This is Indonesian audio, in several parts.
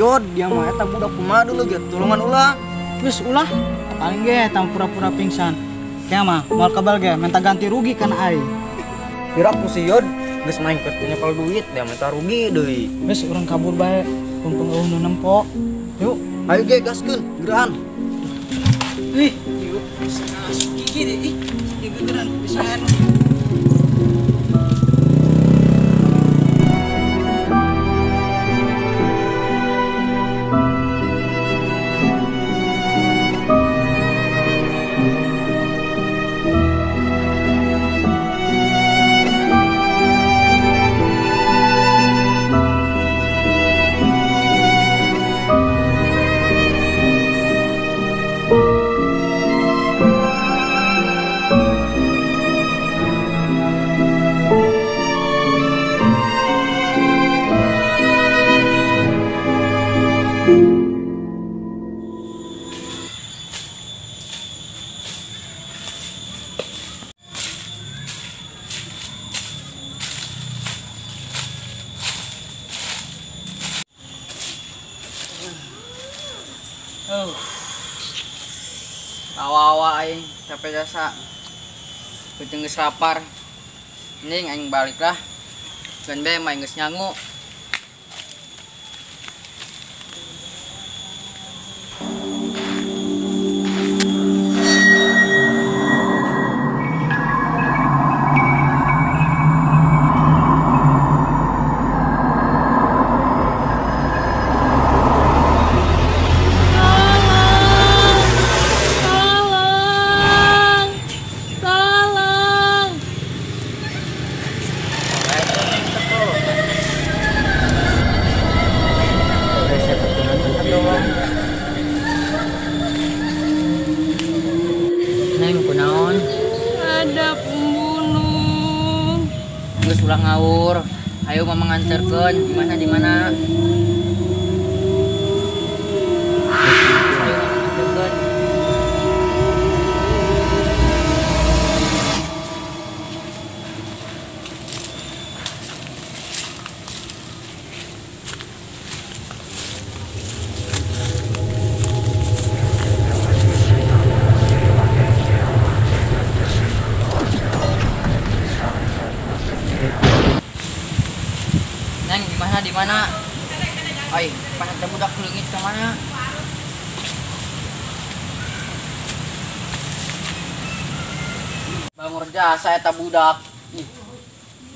yod dia mah eta budak kumaha dulu gitu tulungan ulah. Wis ulah paling ge tang pura-pura pingsan. Kaya mah moal kabal ge minta ganti rugi kan ai. Kira ku si yod geus main kertunya kalau duit dia minta rugi deui. Wis urang kabur bae kumpul nu nempo. Yuk, Ayo ge gaskeun gerahan. ih, yuk. Gigi deh, ih. Gigi geran pisan. Awa-awa aing capek jasa. Kucing geus lapar. Mending aing balik lah. Gan bae main geus nyangu. Neng kunaon? Ada pembunuh. Geus ulah ngawur. Ayo mama nganterkeun. Di mana? Ayo mama nganterkeun. Neng di mana? Ay, panas ada budak leungit ke mana? Bangor jasa eta budak. Ih.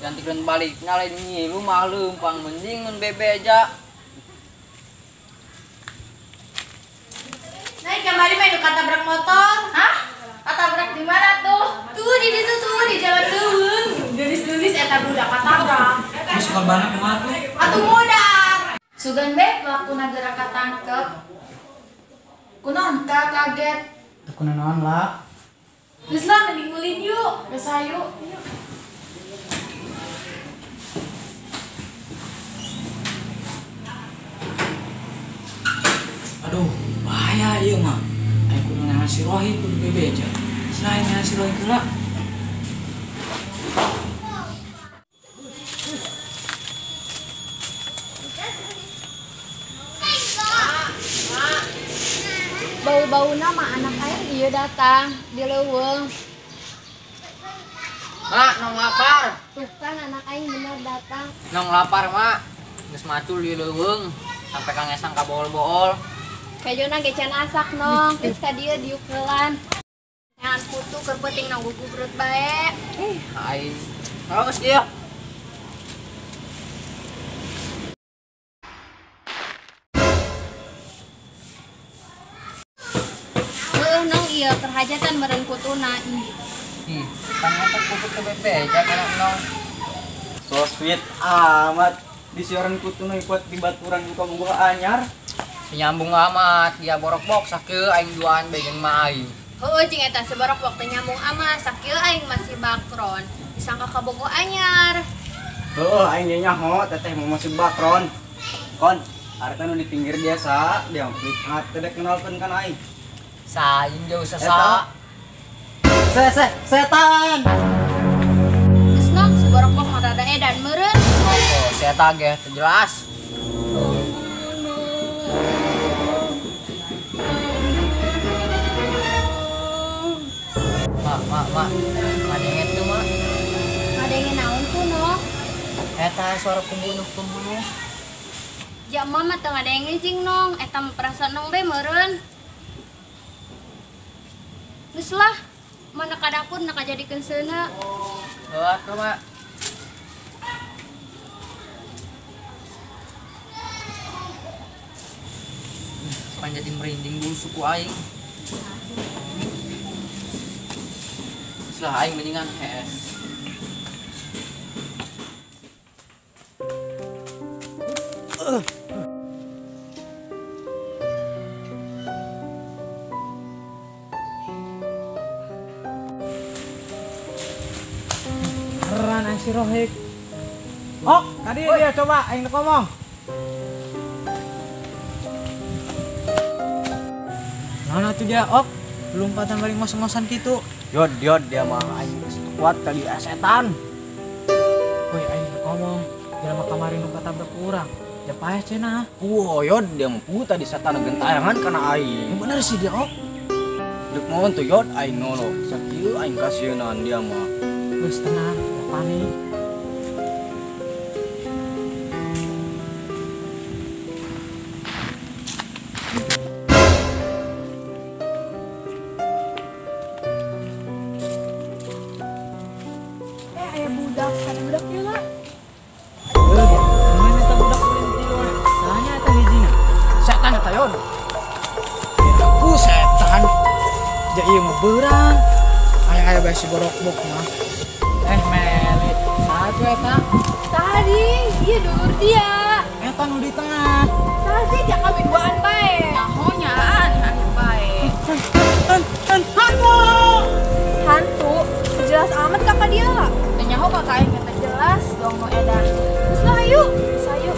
Gantikeun balik lain nyilu mah leumpang mending mun bebeja. Naik kembali main ke katabrak motor. Hah? Katabrak di mana tuh? Tuh di situ tuh di jalan leuweung. Gelis-gelis eta budak katabrak. Wis korbanna kumaha tuh? Atuh modal. Sugan bae waktu nagara katangkep. Kunaon ka kaget? Teu kunaon lah. Geus lah mending ulin yuk. Geus hayu. Aduh, bahaya ieu mah. Aing kudu ngasih rohi kudu bebeja. Selain ngasih rohi geula. Bau-bau nama anak aing ieu datang di leuweung. Mak, nong lapar. Tuh kan anak aing bener datang. Nong lapar, Mak. Geus macul di leuweung sampai kangesang ka bool-bool. Kayona ge can asak nong. Geus ka dieu diukelan. Jangan putu keur peuting nang gugubrut bae. Aing. Terus dia. Nong ieu kerhajatan meureun putuna. Ih, ternyata pupuk ke bebeja kana nong. So sweet amat. Di siaran kutuna ikut di baturan buka buka anyar. Nyambung amat, dia borok bok sakieu aing duaan begen mah aing. Heueuh cing eta sebarok waktu nyambung amat sakieu aing masih bakron. Disangka kabogo anyar. Heueuh aing nya nyaho teteh mau masih bakron. Kon, areta nu di pinggir biasa, dia ngat teu kenalkeun kan aing. Saing jauh sesa. Setan. Geus nong sebarok bok rada edan meureun. Oh, saya tage jelas. Mak. Ngadengin tuh, Mak. Ngadengin naon tuh, no? Eta suara pembunuh. Ya mama teu ngadengin jeung nong, eta mah perasaan nong be meureun. Geus lah, mana ka dapur nak jadikeun seuna. Bawa tuh, Mak. Pan jadi merinding dulu suku aing. Setelah aing mendingan HS. Beneran ang si Rohik. Oh, tadi dia coba aing ngomong. Mana tuh dia, Ok? Belum patan balik ngos-ngosan gitu. Yod dia mah aing geus kuat kali setan. Woi, aing ngomong. Jelema kamari nu katabrak urang. Ya paeh cenah. Yod dia mah tadi setan gentayangan kana aing. Bener sih dia, Ok. Dek mohon tuh Yod aing nolok. Sakieu aing kasienan dia mah. Geus tenang, ya panik. Aya budak, ada budak ieu lah. Mana eta budak kulit di luar? Salahnya eta hijina. Setan eta Yod. Aku setan. Ja ieu mah beurang. Aya bae si borok-bok mah. Meli. Satu eta. Tadi, ieu dulur dia. Eta nu di tengah. Saha sih jak kami duaan bae. Nyahonya anu bae. Hantu, jelas amat kakak dia lah. Nyaho kakak yang kata jelas dong no edan. Terus lah ayo, sayu.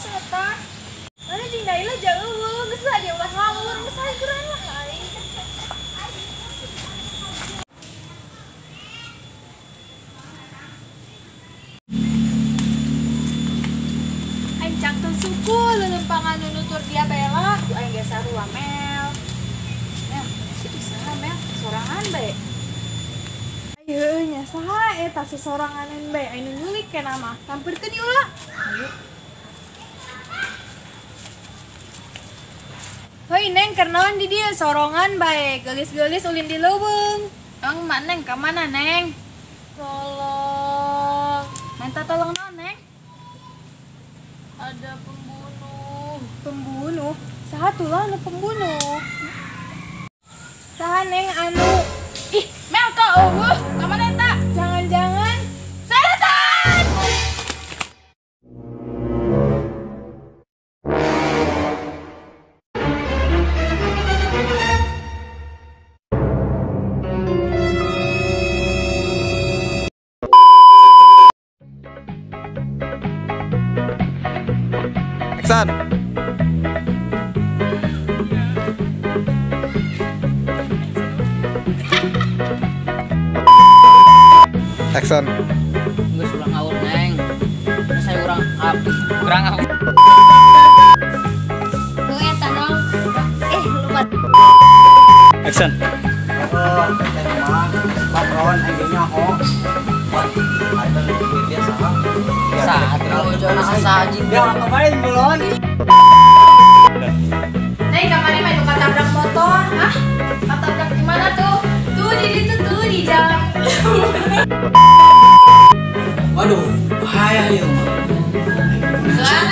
Setan. Mana jeung Daila jauh, geus lah dia ulah ngawur, geus hajuran lah aing. Aing cangkeun suku lelempangan nu nutur dia bela, ku aing geus sarua Mel. Mel, si saha Mel? Sorangan bae. Ayo nya saha eta sesoranganan bae anu nyulik kenah mah. Tampirkeun ieu lah. Ayo. Hoi Neng, kernaon di dia sorongan bae, gelis-gelis ulin di leuweung. Mak Neng, ka mana Neng? Tolong. Minta tolong naon Neng? Ada pembunuh. Pembunuh? Saha tulah anu pembunuh? Saha Neng anu? Ih, Mel ka eueuh, ka mana eta? Jangan-jangan setan. Action. Action. Geus urang ngawur Neng. Saya urang ngawur. Tuh eta dong. Lupa. Action. Teteh mah bakron aing nyaho. Buat ada dia saha. Saat kalau jona sasaji. Dia ngapain belon? Neng, kemarin main katabrak motor. Hah? Katabrak di mana tuh? Tuh di situ tuh di jalan. Waduh, bahaya ya. Lah,